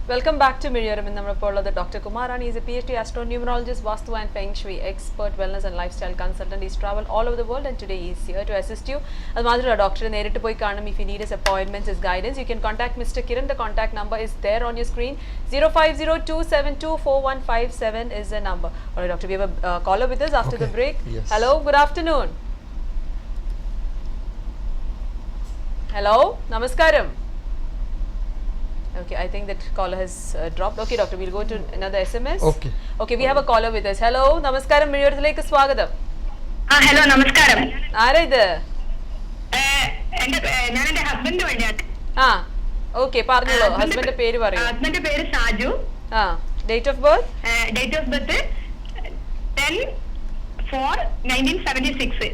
Welcome back to Miriam in the Dr. Kumarani is a PhD astronumerologist, Vastu and Feng Shui expert, wellness and lifestyle consultant. He's traveled all over the world and today he's here to assist you. As a doctor, if you need his appointments, his guidance, you can contact Mr. Kiran. The contact number is there on your screen. 0502724157 is the number. Alright, doctor, we have a caller with us after the break. Yes. Hello, good afternoon. Hello, namaskaram. Okay, I think that caller has dropped. Okay, doctor, we'll go to another SMS. Okay. Okay, we have a caller with us. Hello, namaskaram, Miriyathilekku swagatham. Hello, namaskaram. ആരാ ഇത്? ഞാൻ എന്റെ husband വേണ്ടിയാണ്. Okay പറഞ്ഞോളൂ, ഹസ്ബൻഡിന്റെ പേര് പറയൂ. ഹസ്ബൻഡിന്റെ പേര് Saju. Date of birth? Date of birth 10/4/1976.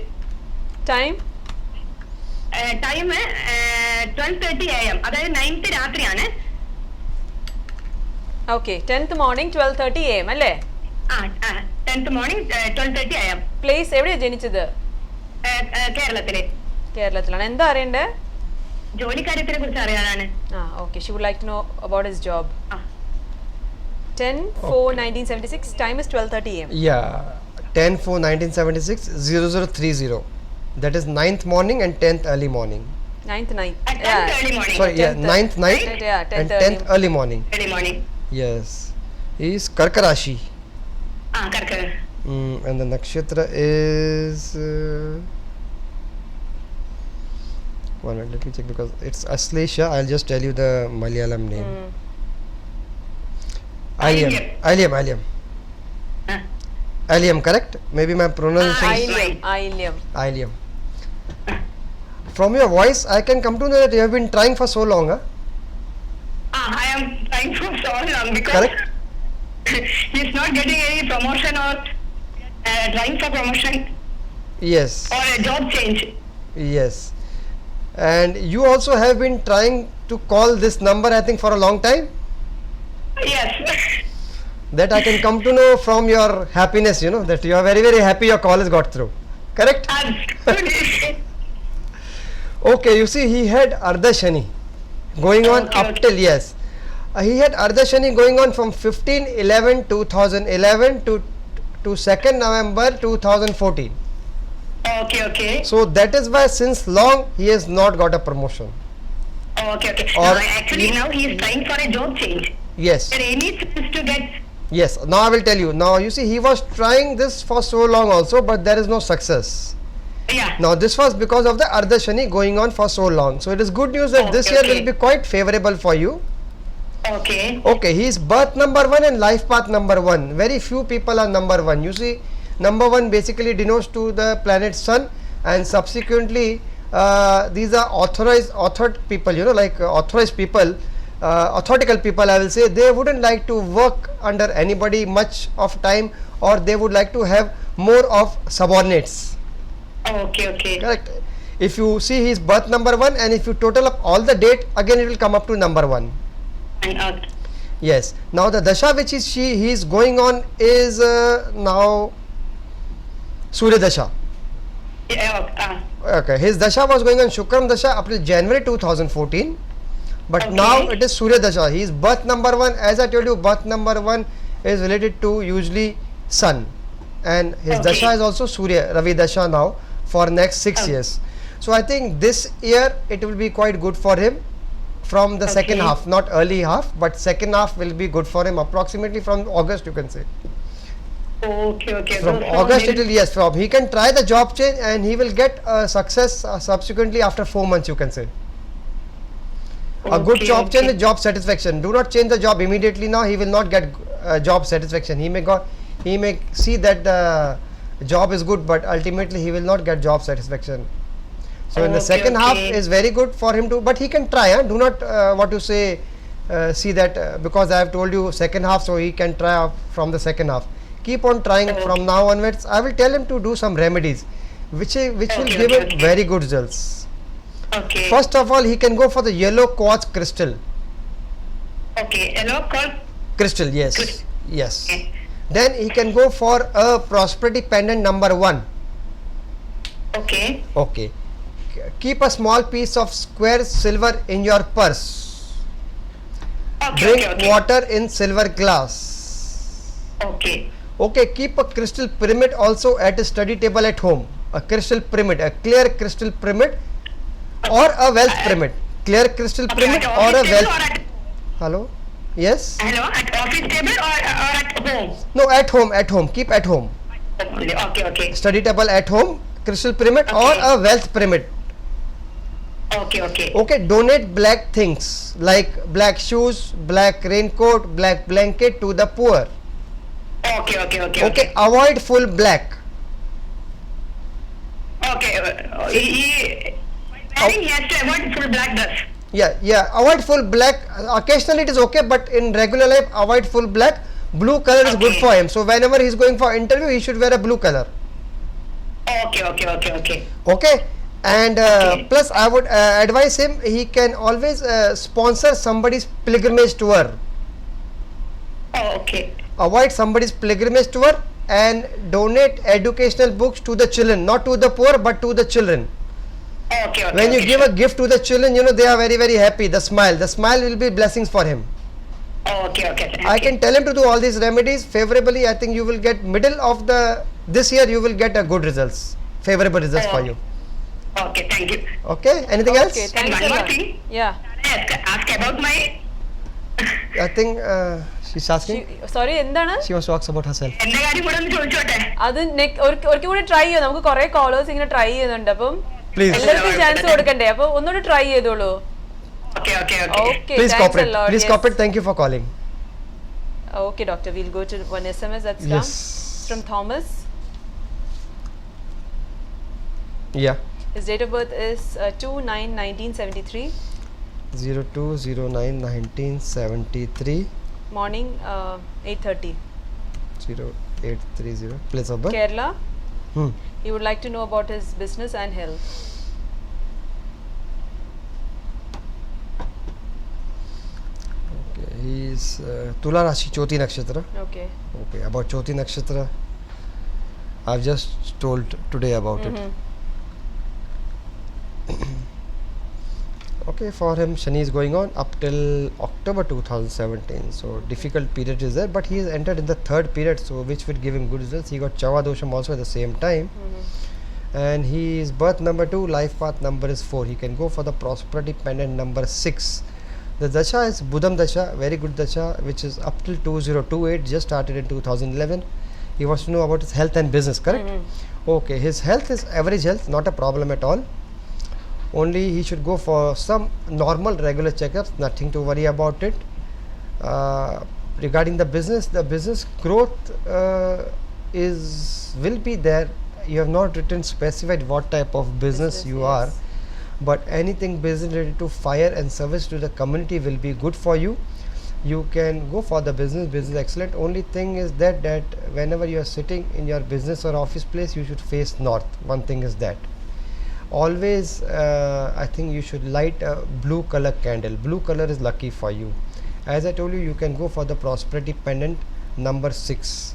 Time? Time 12:30 AM, അതായത് 9th രാത്രിയാണ്. ഓക്കെ, 10th morning 12:30 AM അല്ലേ? 10th morning 12:30 AM. പ്ലേസ് എവിടെയാ ജനിച്ചത്? കേരളത്തില്. കേരളത്തിലാണ്. എന്താ അറിയണ്ടേ? ജോലി കാര്യത്തിനെ കുറിച്ച് അറിയാനാണ്. Okay, she would like to know about his job. 10/4/1976, time is 12:30 AM. Yeah, 10/4/1976 0030. That is 9th morning and 10th early morning. 9th night. 10th early morning. Sorry, yeah, 9th night Yeah, 10th and 10th early morning. Early morning. Yes. He is Karka Rashi. Correct. And the nakshatra is one minute, let me check because it's Aslesha. I'll just tell you the Malayalam name. Aliam. Aliam, correct? Maybe my pronunciation. Aliam. From your voice, I can come to know that you have been trying for so long, huh? I am trying for so long because Correct? he's not getting any promotion or trying for promotion Yes. or a job change. Yes. And you also have been trying to call this number, I think, for a long time. Yes. That I can come to know from your happiness, you know, that you are very, very happy your call has got through. Correct? Absolutely. Okay, you see, he had Ardha Shani going on Okay, up okay. till, yes. He had Ardha Shani going on from 15/11/2011 to 2nd November 2014. Okay. So that is why since long he has not got a promotion. Okay. Or Actually, now he is trying for a job change. Yes. There any chance to get? Yes, now I will tell you. Now you see, he was trying this for so long also, but there is no success. Yeah. Now this was because of the Ardha Shani going on for so long. So it is good news that this Okay, year okay. will be quite favorable for you. Okay. Okay, he is birth number 1 and life path number 1. Very few people are number 1. You see, number 1 basically denotes to the planet Sun, and subsequently these are authored people, you know, like authorized people, authoritical people, I will say. They wouldn't like to work under anybody much of time, or they would like to have more of subordinates. Okay. Correct. If you see his birth number 1 and if you total up all the date, again it will come up to number 1. And, Yes. Now the dasha which is he is going on is now Surya Dasha. Okay. His dasha was going on Shukram Dasha up till January 2014. But Okay. now it is Surya Dasha. He is birth number 1. As I told you, birth number 1 is related to usually Sun. And his Okay. dasha is also Surya, Ravi Dasha now for next 6 years. So I think this year it will be quite good for him from the second Okay. half, not early half, but second half will be good for him approximately from August, you can say. Okay. From So August there it will, yes, from he can try the job change and he will get success subsequently after 4 months, you can say. A good Okay, job change okay. is job satisfaction. Do not change the job immediately now, he will not get job satisfaction. He may see that the job is good, but ultimately he will not get job satisfaction. So in the Okay, second half okay. is very good for him to, but he can try. Do not see that because I have told you second half, so he can try from the second half. Keep on trying from now onwards. I will tell him to do some remedies, which will give him Okay. very good results. Okay. First of all, he can go for the yellow quartz crystal. Okay. Hello, call. Crystal, yes. Crystal. Yes. Okay. Then he can go for a prosperity pendant number 1. Okay. Okay. Keep a small piece of square silver in your purse. Okay, Drink okay, okay. water in silver glass. Okay. Okay, keep a crystal pyramid also at a study table at home. A crystal pyramid, a clear crystal pyramid or a wealth pyramid. Clear crystal Okay, pyramid at or a office table wealth. or at Hello? Yes? hello at office table or at home? No, at home, at home. Keep at home. Only. Okay, okay, Study table at home, crystal pyramid or Okay. a wealth pyramid. okay, okay, Okay, donate black things like black shoes, black raincoat, black blanket to the poor. okay, okay, okay, Okay, avoid full black. okay. He has to avoid full black dress. Yeah, avoid full black. Occasionally it is okay, but in regular life, avoid full black. Blue color is good Okay. for him. So whenever he is going for interview, he should wear a blue color. Okay, okay, okay, okay. Okay, and Okay. plus I would advise him. He can always sponsor somebody's pilgrimage tour. Oh, okay. Avoid somebody's pilgrimage tour and donate educational books to the children, not to the poor, but to the children. Okay, okay. When you okay, give sure. a gift to the children, they are very, very happy. The smile will be blessings for him. Okay, okay. I can tell him to do all these remedies favorably. I think you will get middle of this year you will get a good results, favorable results for you. Okay, thank you. Okay, anything Okay, else? thanks one a more lot. thing. Yeah. Ask about my. I think she's asking. Sorry എന്താണ് She wants to ask about herself. എന്റെ കാര്യം കൂടെ ഒന്ന് ചോദിച്ചോട്ടെ. അത് ഒരിക്കൽ കൂടി try ചെയ്യാം. നമുക്ക് കുറെ കോളേഴ്സ് ഇങ്ങനെ ട്രൈ ചെയ്യുന്നുണ്ട്. അപ്പം Please. എല്ലാവർക്കും ചാൻസ് കൊടുക്കണ്ടേ? അപ്പൊ ഒന്നുകൂടി ട്രൈ ചെയ്തോളൂ. Okay, okay, okay. Okay, Please thanks a cooperate. lot. Please Yes. cooperate. Thank you for calling. Okay, doctor, we'll go to one SMS that's Yes. come from Thomas. Yeah. His date of birth is 2/9/1973. 02091973 Morning 8:30. 0830. Place of birth. Kerala. Hmm. He would like to know about his business and health. Okay. He is Tula Rashi Choti Nakshatra. Okay. Okay. About Choti Nakshatra, I've just told today about it. Okay, for him Shani is going on up till October 2017, so difficult period is there, but he is entered in the third period, so which will give him good results. He got Chava Dosham also at the same time, and his birth number 2, life path number is 4. He can go for the prosperity pendant number 6. The dasha is Budam dasha, very good dasha, which is up till 2028, just started in 2011. He wants to know about his health and business, correct? Okay, his health is average health, not a problem at all. Only he should go for some normal regular checkups, nothing to worry about it. Regarding the business growth will be there. You have not written specified what type of business you yes. are, but anything business related to fire and service to the community will be good for you. You can go for the business excellent. Only thing is that whenever you are sitting in your business or office place, you should face north. One thing is that always I think you should light a blue color candle. Blue color is lucky for you. As I told you, you can go for the prosperity pendant number 6,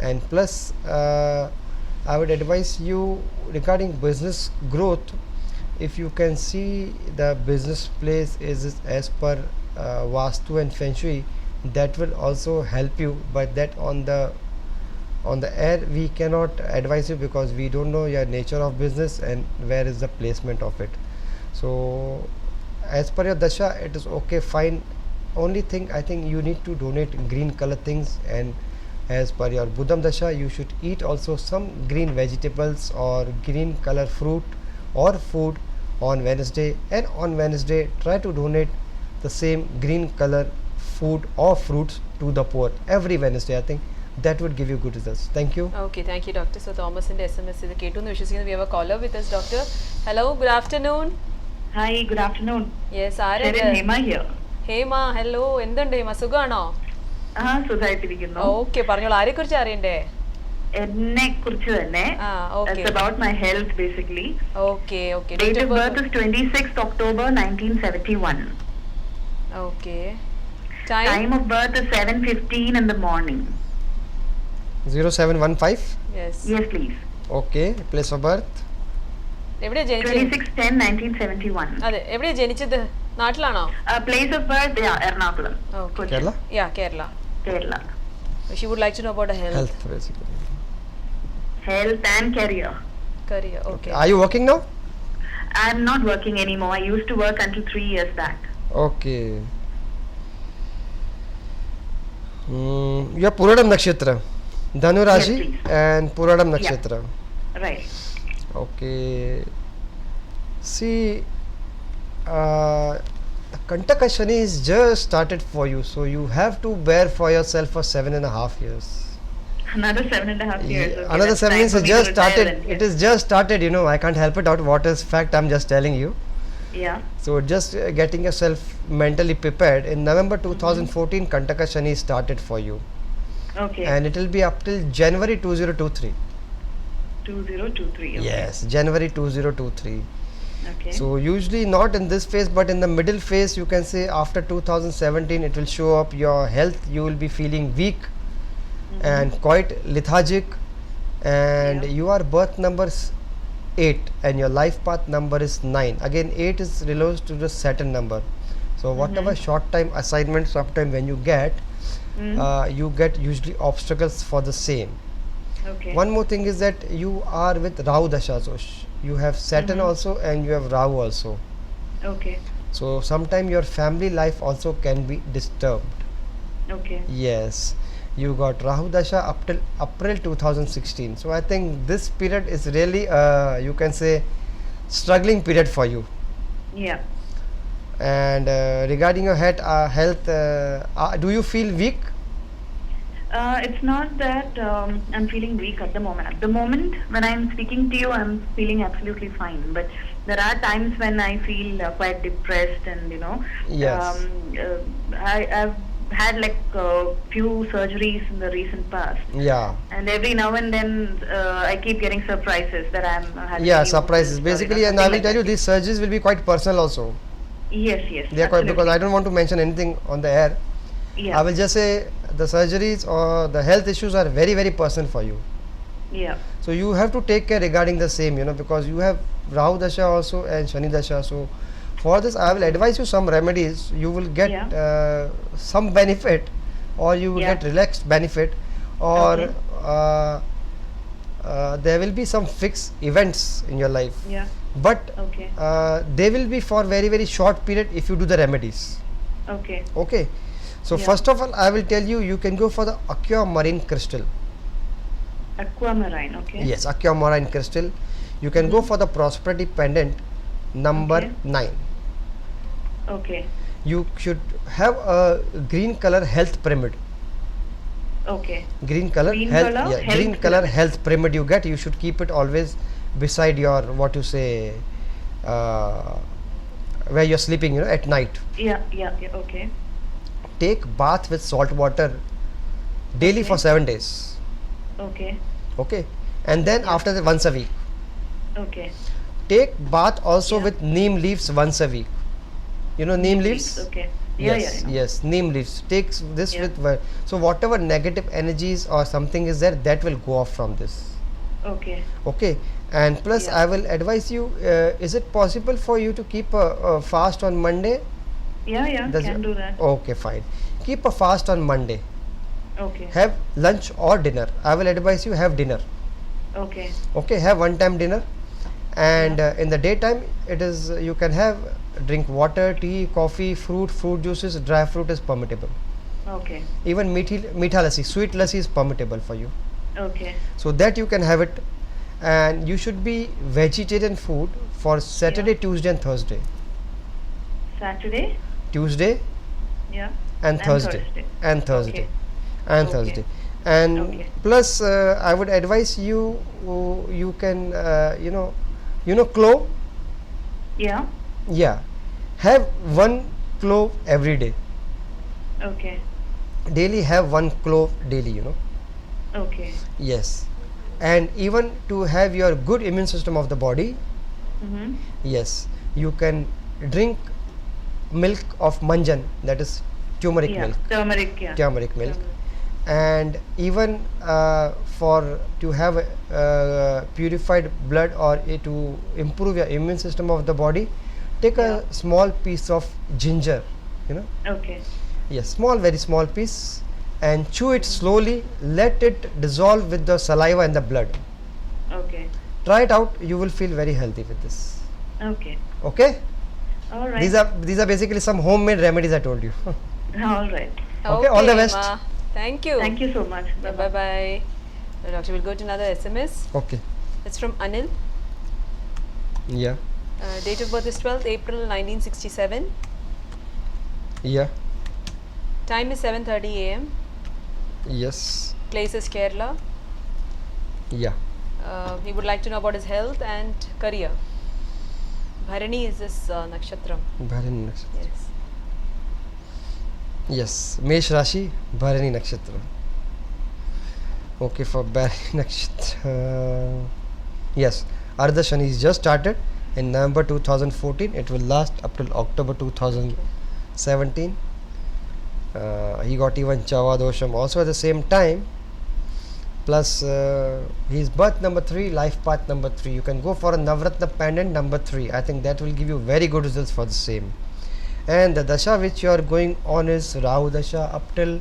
and plus I would advise you regarding business growth. If you can see the business place is as per Vastu and Feng Shui, that will also help you, but that on the air we cannot advise you because we don't know your nature of business and where is the placement of it. So as per your dasha, it is okay, fine. Only thing I think you need to donate green color things, and as per your Budam dasha, you should eat also some green vegetables or green color fruit or food on Wednesday, and on Wednesday try to donate the same green color food or fruits to the poor every Wednesday. I think that would give you good results. Thank you. Okay, thank you, doctor. So Thomas in the SMS is Ketu and we have a caller with us, doctor. Hello, good afternoon. Hi, good afternoon. Yes, Sharon Hema here. Hema, hello. എന്തുണ്ട് ഹേമ, സുഖാണോ? സുഖമായിട്ടിരിക്കുന്നു. Okay, പറഞ്ഞോളൂ. ആരെ കുറിച്ച് അറിയണ്ടേ? എന്നെ കുറിച്ച് തന്നെ. Okay. It's about my health basically. Okay, okay. Date of birth is 26th October 1971. Okay. Time? Time of birth is 7:15 in the morning. 0715. Yes. Yes, please. Okay. Place of birth. എവിടെയാ ജനിച്ചത്? 26/10/1971. അതെ, എവിടെയാ ജനിച്ചത്? നാട്ടിലാണോ? Place of birth, yeah, Ernakulam. Okay. Kerala? Yeah, Kerala. Kerala. She would like to know about her health. Health basically. Health and career. Career. Okay. Are you working now? I'm not working anymore. I used to work until 3 years back. Okay. Your Puradam Nakshatra, Dhanu Rashi Yes, please. and Puradam Nakshatra. Right. Okay. See, Kantaka Shani is just started for you, so you have to bear for yourself for 7.5 years. Another 7.5 years. Yeah, Okay, another that's 7 time years for has me to just retire started. then, It yes. is just started, you know. I can't help it out. What is fact? I'm just telling you. Yeah. So just getting yourself mentally prepared. In November 2014, Kantaka Shani started for you, Okay. and it will be up till January 2023. 2023. Okay. Yes, January 2023. Okay. So usually not in this phase, but in the middle phase, you can say after 2017, it will show up. Your health, you will be feeling weak and quite lethargic, and Yeah. you are birth number 8 and your life path number is 9. Again, 8 is related to the Saturn number. So whatever short time assignment, sometime when you get usually obstacles for the same. Okay. One more thing is that you are with Rahu Dasha. So you have Saturn also and you have Rahu also. Okay. So sometime your family life also can be disturbed. Okay. Yes, you got Rahu Dasha up till April 2016. So I think this period is really you can say struggling period for you. Yeah. And regarding your health, do you feel weak? It's not that I'm feeling weak at the moment. At the moment, when I'm speaking to you, I'm feeling absolutely fine. But there are times when I feel quite depressed, and Yes. I've had like few surgeries in the recent past, Yeah. and every now and then I keep getting surprises that I'm having. Yeah, new surprises illness or, basically, and I something will like tell you that. these surgeries will be quite personal also. Yes, yes. They are quite, because I absolutely. don't want to mention anything on the air. Yeah. I will just say the surgeries or the health issues are very very personal for you. Yeah. So you have to take care regarding the same, because you have Rahu Dasha also and Shani Dasha. So for this, I will advise you some remedies. You will get some benefit, or you will Yeah. get relaxed benefit, or Okay. there will be some fixed events in your life. Yeah. But Okay. they will be for very very short period if you do the remedies. Okay. Okay. So Yeah. first of all, I will tell you can go for the aquamarine crystal. Aquamarine. Okay. Yes, aquamarine crystal. You can go for the prosperity pendant number Okay. 9. Okay. You should have a green color health pyramid. Okay. Green color Green health, color yeah, health green color pyramid. health pyramid you get. You should keep it always beside your what you say where you're sleeping, at night. Yeah. Yeah. Yeah. Okay. Take bath with salt water daily Okay. for 7 days. Okay. Okay, and then after that once a week. Okay. Take bath also Yeah. with neem leaves once a week. You know neem leaves? Okay. Yeah. Yes, Yeah. I know. yes, neem leaves. Takes this Yeah. with so whatever negative energies or something is there, that will go off from this. Okay. Okay, and plus Yeah. I will advise you. Is it possible for you to keep a fast on Monday? Yeah. Yeah. Does Can it- do that. Okay, fine. Keep a fast on Monday. Okay. Have lunch or dinner. I will advise you have dinner. Okay. Okay, have one time dinner, and in the daytime it is you can have drink water, tea, coffee, fruit juices, dry fruit is permissible. Okay. Even meetha lassi, sweet lassi is permissible for you. Okay. So that you can have it, and you should be vegetarian food for Saturday, Tuesday, and Thursday. Saturday. Tuesday Yeah. and Thursday. And Thursday. And Okay. Thursday. And Okay. plus, I would advise you. You can, clove. Yeah. Yeah, have one clove every day. Okay. Daily have one clove daily. Okay. Yes, and even to have your good immune system of the body. Mm-hmm. Yes, you can drink milk of manjan, that is turmeric Yeah. milk. Turmeric. Yeah. Turmeric milk. And even for to have purified blood or to improve your immune system of the body, take a small piece of ginger, you know, Okay. yes, small, very small piece, and chew it slowly. Let it dissolve with the saliva and the blood. Okay. Try it out. You will feel very healthy with this. Okay. Okay. All right. These are basically some homemade remedies I told you. All right. Okay, all the best. Ma. Thank you. Thank you so much. Bye bye. Doctor, we'll go to another SMS. Okay. It's from Anil. Yeah. Date of birth is 12th April 1967. Yeah. Time is 7:30 a.m. Yes. Place is Kerala. Yeah. He would like to know about his health and career. Bharani is his nakshatram. Bharani Nakshatra. Yes. Yes. Mesh Rashi, Bharani Nakshatra. Okay, for Bharani Nakshatra. Yes. Ardha Shani is just started in November 2014. It will last up till October 2017. He got even Chava Dosham also at the same time. Plus, his birth number 3, life path number 3. You can go for a Navratna pendant number 3. I think that will give you very good results for the same. And the Dasha which you are going on is Rahu Dasha up till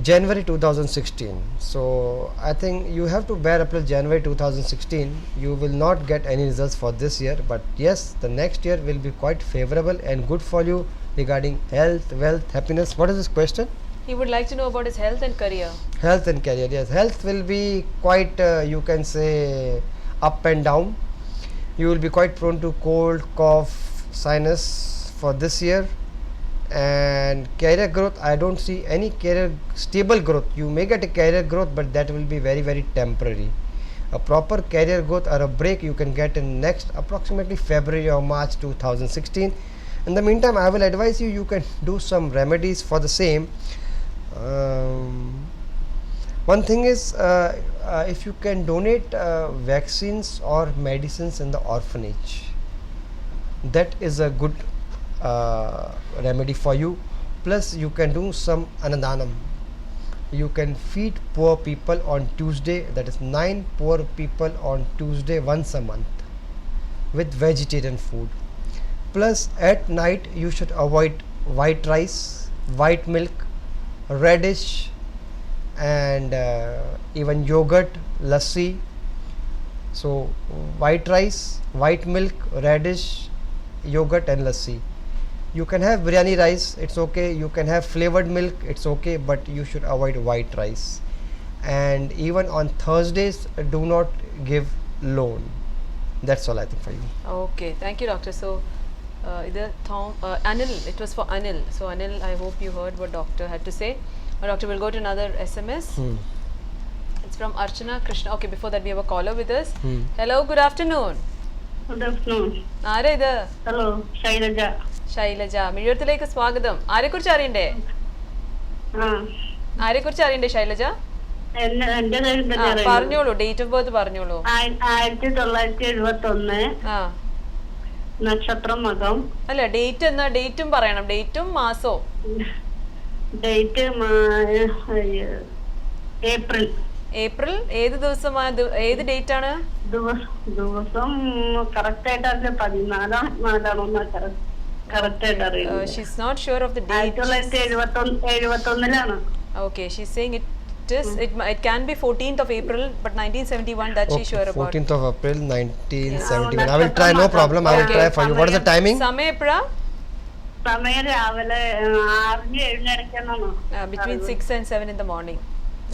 January 2016. So, I think you have to bear up till January 2016. You will not get any results for this year. But yes, the next year will be quite favorable and good for you regarding health, wealth, happiness. What is this question? He would like to know about his health and career. Health and career. Yes, health will be quite, you can say, up and down. You will be quite prone to cold, cough, sinus for this year. And career growth, I don't see any career stable growth. You may get a career growth, but that will be very, very temporary. A proper career growth or a break you can get in next approximately February or March 2016. In the meantime, I will advise you can do some remedies for the same. One thing is, if you can donate vaccines or medicines in the orphanage, that is a good remedy for you. Plus, you can do some Annadanam. You can feed poor people on Tuesday, that is 9 poor people on Tuesday once a month with vegetarian food. Plus, at night you should avoid white rice, white milk, radish, and even yogurt, lassi. So, white rice, white milk, radish, yogurt, and lassi. You can have biryani rice, it's okay. You can have flavored milk, it's okay, but you should avoid white rice. And even on Thursdays, do not give loan. That's all I think for you. Okay, thank you, doctor. So, either Anil, it was for Anil. So, Anil, I hope you heard what doctor had to say. Doctor, we'll go to another SMS. It's from Archana Krishna. Okay, before that, we have a caller with us. Hello, good afternoon. Good afternoon. ആരാ ഇത്? Hello, Shailaja. Shailaja. മിഴിയത്തിലേക്ക് സ്വാഗതം. ആരെക്കുറിച്ച് അറിയണ്ടേ? ആരെക്കുറിച്ച് അറിയണ്ടേ ശൈലജ? എന്റെ പറഞ്ഞോളൂ, date of birth പറഞ്ഞോളൂ. 1971 നക്ഷത്രം മകം. അല്ല, ഡേറ്റ് എന്നാ? ഡേറ്റും പറയണം, ഡേറ്റും മാസവും. Date April. ഏപ്രിൽ ഏത് ദിവസമാണ്? ഏത് ഡേറ്റ് ആണ്? ദിവസം കറക്റ്റ് ആയിട്ട് അറിയില്ല. 14 കറക്റ്റ് ആയിട്ട് അറിയില്ല. She's not sure of the date. 1971 Okay, she's saying it can be 14th of April, but 1971 that she's sure about. 14th of April 1971. I will try, no problem. I will try for you. What is the timing? സമയം എപ്പോഴാ? സമയം രാവിലെ 6-7 ഇടയ്ക്കാണ്. Between 6 and 7 in the morning.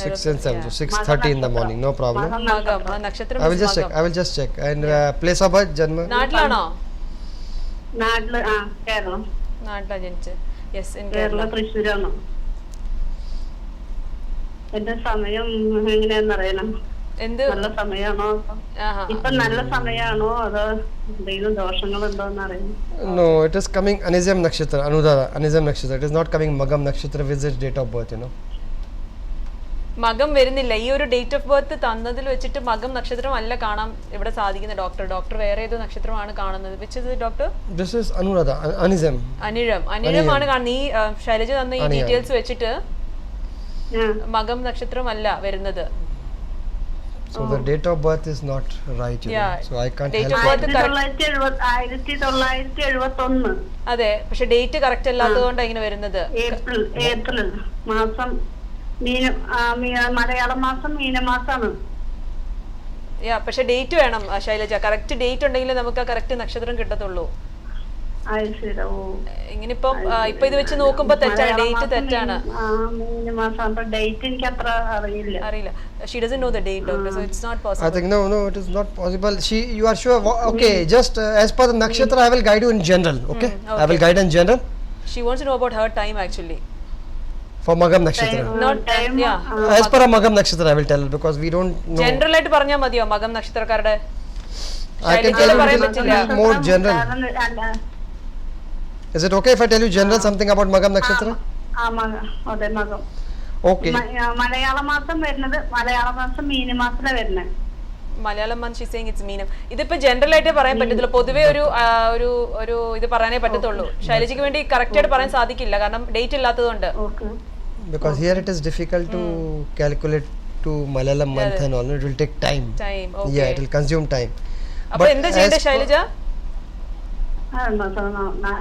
6 and 7, so 6:30 in the morning, no problem. മകം, നക്ഷത്രം. I will just check. And place of birth, Janma? നാട്ടിലാണോ? നാട്ടില് കേരളം. നാട്ടിലാ ജനിച്ചത്. Yes, in Kerala, Kerala. തൃശ്ശൂരാണ്. എന്റെ സമയം എങ്ങനെയാന്ന് അറിയണം. എന്ത് നല്ല സമയമാണോ? ഇപ്പൊ നല്ല സമയമാണോ അതോ എന്തെങ്കിലും ദോഷങ്ങളുണ്ടോന്ന് അറിയണം. No, it is coming Anizam Nakshatra, Anudara, Anizam Nakshatra. It is not coming Magam Nakshatra with its date of birth, you know. മകം വരുന്നില്ല. ഈ ഒരു ഡേറ്റ് ഓഫ് ബർത്ത് തന്നതിൽ വെച്ചിട്ട് മകം നക്ഷത്രം അല്ല കാണാൻ ഇവിടെ സാധിക്കുന്ന ഡോക്ടർ വേറെ ഏതോ നക്ഷത്രമാണ് കാണുന്നത്. Which is doctor? This is Anuradha, Anizam. അനിഴമാണ് കാണുന്നത്. ഈ ശൈലജ തന്ന ഈ ഡീറ്റെയിൽസ് വെച്ചിട്ട് മകം നക്ഷത്രം അല്ല വരുന്നത്. So the date of birth is not right, you Yeah, know. So I can't date help of birth you. correct. 1971 അതെ, പക്ഷെ ഡേറ്റ് കറക്റ്റ് അല്ലാത്തതുകൊണ്ടാണ് ഇങ്ങനെ വരുന്നത്. ഏപ്രിൽ മാസം മലയാള മാസം മീനമാസാണ്. പക്ഷെ ഡേറ്റ് വേണം ശൈലജ, കറക്റ്റ് ഡേറ്റ് ഉണ്ടെങ്കിൽ നമുക്ക് ആ കറക്റ്റ് നക്ഷത്രം കിട്ടത്തുള്ളൂ. ഇങ്ങനെ ഇപ്പൊ ഇത് വെച്ച് നോക്കുമ്പോ തെറ്റാണ്, ഡേറ്റ് തെറ്റാണ്. അറിയില്ല. She doesn't know the date, doctor, so it's not possible. I think no, it is not possible. You are sure? Okay, just as per the nakshatra, I will guide you in general. Okay, okay. I will guide in general. She wants to know about her time actually. For Magam nakshatra. Not time. Yeah. As per a Magam nakshatra, I will tell her because we don't know. General ആയിട്ട് പറഞ്ഞാൽ മതിയോ മകം നക്ഷത്രക്കാരുടെ? I can tell you more general. Is it okay if I tell you general something about Magam nakshatra? Okay. മലയാള മാസം വരുന്നത് മലയാള മാസം മീനമാസത്തിലാണ് വരുന്നത്. Malayalam month she saying it's മീനം. ഇതിപ്പോ ജനറൽ ആയിട്ട് പറയാൻ പറ്റത്തില്ല, പൊതുവേ ഒരു ഇത് പറയാനേ പറ്റത്തുള്ളൂ. ശൈലജയ്ക്ക് വേണ്ടി കറക്റ്റ് ആയിട്ട് പറയാൻ സാധിക്കില്ല കാരണം ഡേറ്റ് ഇല്ലാത്തതുകൊണ്ട്. Because here it is difficult to calculate to Malayalam month and all. It will take time. Okay. Yeah, it will consume time. അപ്പോൾ എന്താ ചെയ്യേണ്ടത് ശൈലജ?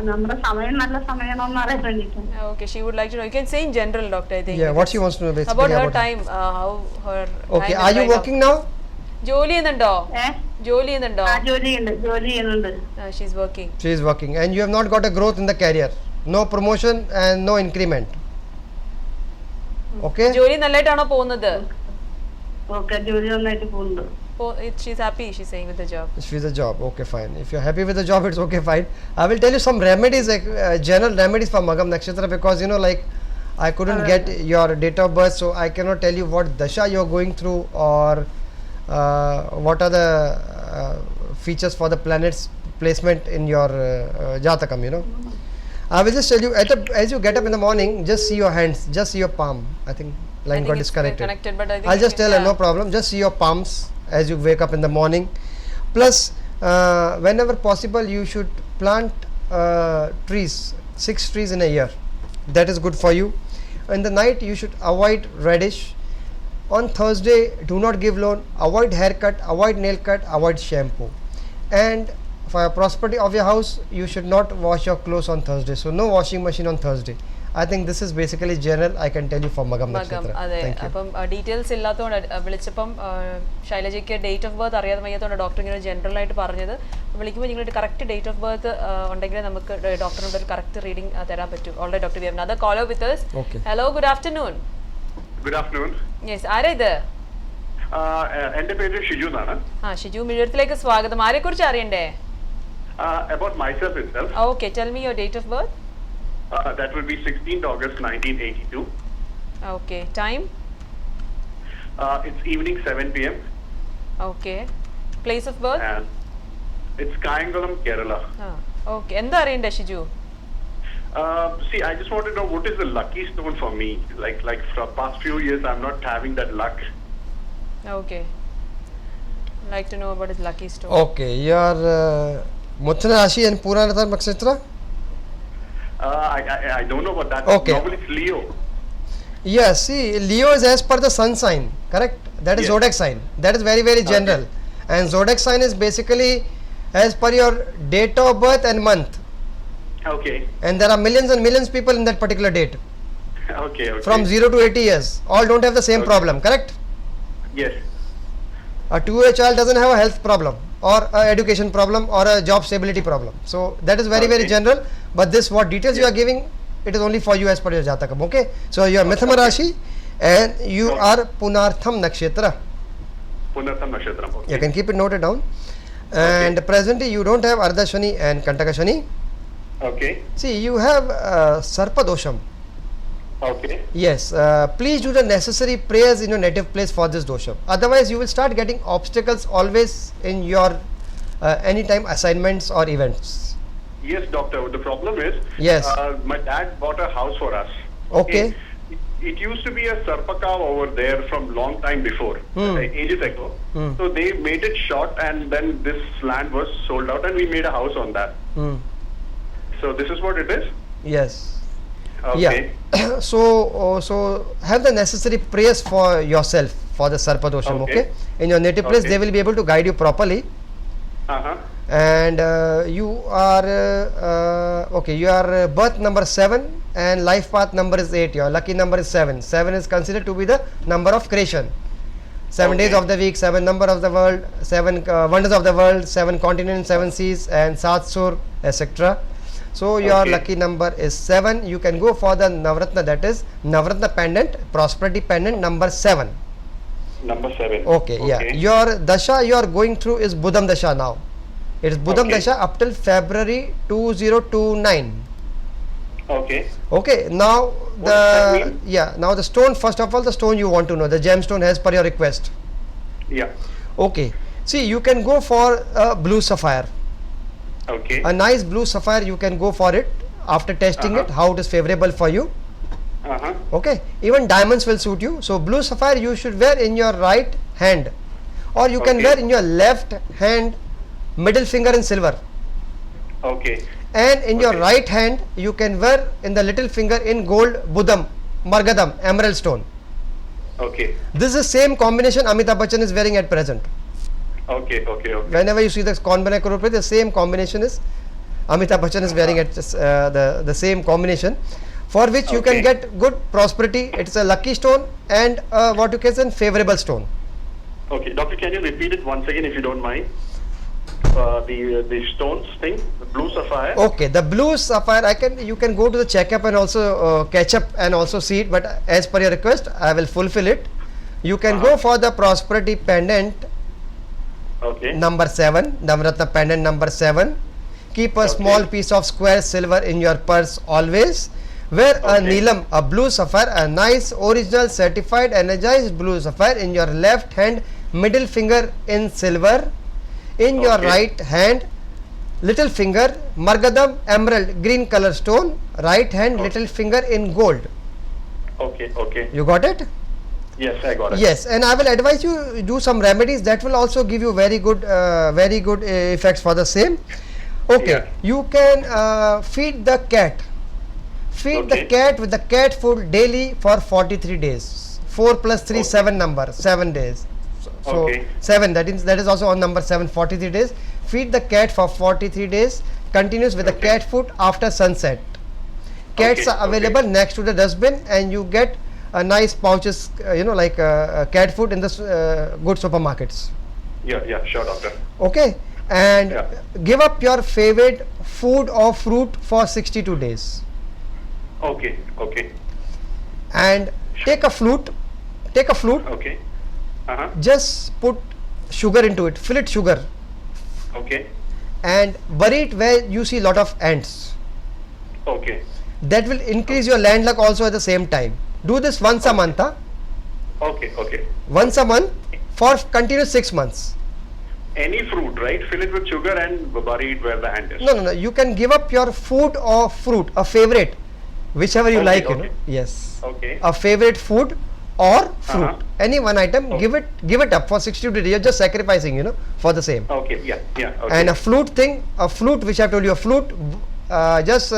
നമ്മുടെ സമയം നല്ല സമയമാണെന്ന് അറിയാൻ വേണ്ടിയിട്ട്. Okay, she would like to know. You can say in general, doctor, I think. Yeah, what she wants to know basically about her time, how her. Okay, are you working now? ജോലി ചെയ്യുന്നുണ്ടോ? ജോലി ചെയ്യുന്നുണ്ടോ? ജോലി ചെയ്യുന്നുണ്ട്. She is working. She is working, and you have not got a growth in the career, no promotion and no increment. Okay. ജോലി നല്ലതായിട്ടാണോ പോകുന്നത്? Okay, ജോലി നന്നായിട്ട് പോകുന്നുണ്ട്. She's happy, she's saying, with the job. She's a job. Okay, fine. If you're happy with the job, it's okay, fine. I will tell you some remedies, like general remedies for Magam nakshatra, because you know, like I couldn't get your date of birth, so I cannot tell you what dasha you're going through or what are the features for the planets placement in your jatakam, you know. I will just tell you, as you get up in the morning, just see your hands, just see your palm. I think line got disconnected. But I think I'll just tell her, no problem, just see your palms as you wake up in the morning. Plus whenever possible you should plant trees, 6 trees in a year. That is good for you. In the night you should avoid reddish. On Thursday do not give loan, avoid haircut, avoid nail cut, avoid shampoo. And for prosperity of your house, you should not wash your clothes on Thursday, so no washing machine on Thursday. I think this is basically general. I can tell you for Magam nakshatra. അതെ, അപ്പം details ഇല്ലാത്തതുകൊണ്ട് വിളിച്ചപ്പം ശൈലജയ്ക്ക് date of birth അറിയാതെ വയ്യാത്തതുകൊണ്ട് doctor ഇങ്ങനെ general ആയിട്ട് പറഞ്ഞത്. വിളിക്കുമ്പോൾ നിങ്ങളുടെ correct date of birth ഉണ്ടെങ്കിൽ നമുക്ക് ഡോക്ടറിനോട് ഒരു കറക്റ്റ് റീഡിംഗ് തരാൻ പറ്റും. Already doctor we have another caller with us. Hello, good afternoon. Good afternoon. Yes, ആരാ ഇത്? എൻ്റെ പേര് ഷിജു എന്നാണ്. ഷിജു, മിഴത്തിലേക്ക് സ്വാഗതം. ആരെക്കുറിച്ച് അറിയണ്ടേ? About myself itself. Okay, tell me your date of birth. That will be 16th August 1982. Okay, time? It's evening 7 p.m. Okay. Place of birth? And it's Kayangulam, Kerala. Okay. എന്താ അറിയണ്ടേ Shiju? See, I just want to know what is the lucky stone for me. Like for past few years, I'm not having that luck. Okay. Like to know about his lucky stone. Okay, your Muthana Rashi and Puranatham nakshatra? I don't know about that. Okay. Normally it's Leo. Yes, see, Leo is as per the sun sign, correct? That is zodiac sign. That is very, very general. And zodiac sign is basically as per your date of birth and month. Okay. And there are millions and millions of people in that particular date. Okay. From 0 to 80 years. All don't have the same problem, correct? Yes. A 2-year child doesn't have a health problem or a education problem or a job stability problem. So that is very, very general. But this, what details you are giving, it is only for you as per your Jatakam. Okay. So you are Mithuna Rashi and you are Punartham Nakshatra. Punartham Nakshatra. Okay. You can keep it noted down. And presently you don't have Ardha Shani and Kantaka Shani. Okay. See, you have Sarpa Dosham. Okay. Yes, please do the necessary prayers in your native place for this dosha. Otherwise, you will start getting obstacles always in your anytime assignments or events. Yes, doctor. The problem is, yes, my dad bought a house for us. Okay. It used to be a Sarpakav over there from long time before, ages ago. So they made it short, and then this land was sold out, and we made a house on that. So this is what it is. Yes. Okay. Yeah. So have the necessary prayers for yourself for the Sarpadosham. Okay. In your native place, Okay. they will be able to guide you properly. Uh-huh. And you are your birth number 7 and life path number is 8. Your lucky number is 7. 7 is considered to be the number of creation. 7 days Okay. of the week, 7 number of the world, 7 wonders of the world, 7 continents, 7 seas, and Sat Sur, etc. So your Okay. lucky number is 7. You can go for the Navratna, that is Navratna pendant, prosperity pendant number 7. Number 7. Okay, yeah. Your dasha you are going through is Budham dasha now. It is Budham Okay. dasha up till February 2029. Okay. Okay, now What does that mean? now the stone, first of all, the stone you want to know, the gemstone as per your request. Yeah. Okay, see, you can go for a blue sapphire, Okay. a nice blue sapphire. You can go for it after testing it, Uh-huh. how it is favorable for you. Uh-huh. Okay, even diamonds will suit you. So blue sapphire you should wear in your right hand, or you can Okay. wear in your left hand, middle finger in silver, Okay. and in your Okay. right hand you can wear in the little finger in gold Budham, Margadam, emerald stone. Okay. This is same combination Amitabh Bachchan is wearing at present. Okay. Okay. Okay. Whenever you see the Konbana Crore, the same combination is Amitabh Bachchan is wearing at the same combination, for which you can Okay. get good prosperity. It's a lucky stone and what you can say favorable stone. Okay. Doctor, can you repeat it once again if you don't mind? The stones thing, the blue sapphire. Okay, the blue sapphire, you can go to the checkup and also catch up and also see it, but as per your request I will fulfill it. You can go for the prosperity pendant Okay. number 7, Navratna pendant number 7. Keep a Okay. small piece of square silver in your purse always. Wear a Okay. neelam, a blue sapphire, a nice original certified energized blue sapphire in your left hand, middle finger in silver. In your Okay. right hand, little finger Margadam emerald green color stone. Right hand, Okay. little finger in gold. Okay. Okay. You got it? Yes, I got it. Yes, and I will advise you do some remedies that will also give you very good effects for the same. Okay, Yeah. you can feed the cat. Feed the Okay. cat with the cat food daily for 43 days. 4 plus 3, Okay. 7 number, 7 days. So Okay. 7, that is also on number 7, 43 days. Feed the cat for 43 days. Continues with the Okay. cat food after sunset. Cats Okay, are available okay. next to the dustbin, and you get a nice pouches, like cat food in the good supermarkets. Yeah, sure, doctor. Okay, and Yeah. give up your favorite food or fruit for 62 days, Okay. and take a flute, Okay. Uh-huh. just put sugar into it, fill it sugar, Okay. and bury it where you see lot of ants. Okay. That will increase your land luck also at the same time. Do this once a month, Okay. once a month for continuous 6 months. Any fruit, right? Fill it with sugar and bury it where the ant is. No. You can give up your food or fruit, a favorite, whichever you Okay, like. okay. Yes. Okay. A favorite food or fruit, Uh-huh. any one item. Okay. Give it up for 62 days. You're just sacrificing, for the same. Okay. Yeah. Okay. And a flute which I told you, a flute, just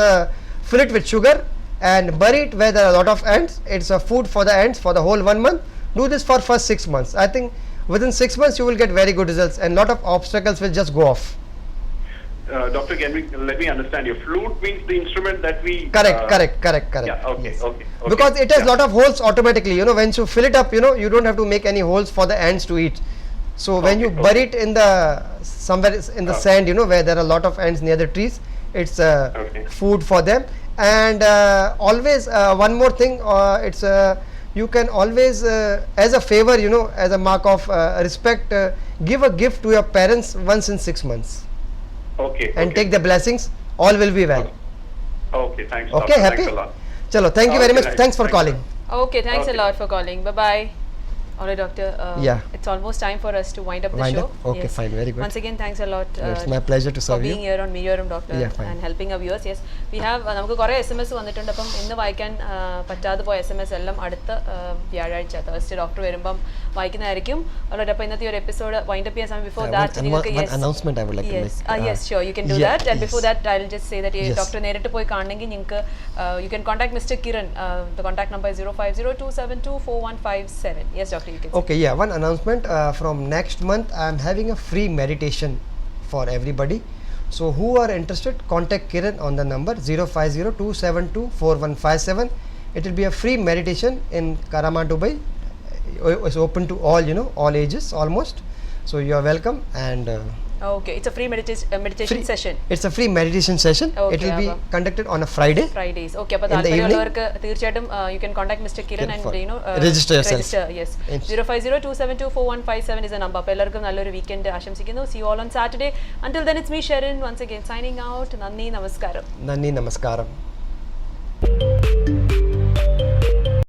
fill it with sugar and bury it where there are a lot of ants. It's a food for the ants for the whole 1 month. Do this for first 6 months. I think within 6 months you will get very good results, and lot of obstacles will just go off. Doctor, let me understand. Your flute means the instrument that we. Correct. Yeah. Okay. Yes. Okay. Because it has Yeah. lot of holes automatically. When you fill it up, you don't have to make any holes for the ants to eat. So when you Okay, bury it in the somewhere in the sand, where there are a lot of ants near the trees, it's Okay. food for them. And always one more thing, it's you can always as a favor, as a mark of respect, give a gift to your parents once in 6 months Okay. and okay. take the blessings. All will be well. Okay. Thanks. Okay, doctor. happy? Thanks a lot. Chalo, thank you very Okay, much. nice. Thanks for Thanks, calling. Okay, thanks a Okay. lot for calling. Bye bye. All right, doctor. Yeah. It's almost time for us to wind up the Wind show. up? Okay, fine, very good. Once again, thanks a lot. It's my pleasure to for serve being you. here on Meeyoram Doctor Yeah, fine. and helping our viewers. Yes, we have നമുക്ക് കുറേ SMS വന്നിട്ടുണ്ട്. അപ്പം ഇന്ന് വായിക്കാൻ പറ്റാതെ പോയ SMS എല്ലാം അടുത്ത വ്യാഴാഴ്ച തേഴ്സ്ഡേ ഡോക്ടർ വരുമ്പം വായിക്കുന്നതായിരിക്കും. ഓൾറൈറ്റ്, അപ്പോൾ ഇന്നത്തെ ഒരു എപ്പിസോഡ് വൈൻഡ് അപ്പ് ചെയ്യാൻ സമയം ബിഫോർ ദാറ്റ് നിങ്ങൾക്ക് one announcement I would like to make. yes sure you can do yeah, that, and before yes. that I'll just say that Yes. Doctor നേരിട്ട് പോയി കാണണമെങ്കിൽ നിങ്ങൾക്ക് you can contact Mr. Kiran. The contact number is 0502724157. Yes, doctor. Doctor, you can say. Okay, yeah, one announcement from next month. I am having a free meditation for everybody. So who are interested, contact Kiran on the number 050-272-4157. It will be a free meditation in Karama, Dubai. It's open to all, all ages almost. So you are welcome, and Okay, it's a free meditation session. it's a free meditation session. Okay, It will be Abba. conducted on a Friday. Fridays. Okay, അപ്പോൾ In the evening. താല്പര്യമുള്ളവർക്ക് തീർച്ചയായിട്ടും you can contact Mr. Kiran and register yourself. Yes. Yes. 050-272-4157 is the number. അപ്പോൾ എല്ലാവർക്കും നല്ലൊരു weekend ആശംസിക്കുന്നു. See you all on Saturday. Until then, it's me Sharon once again signing out. നന്ദി, നമസ്കാരം. Nani Namaskaram.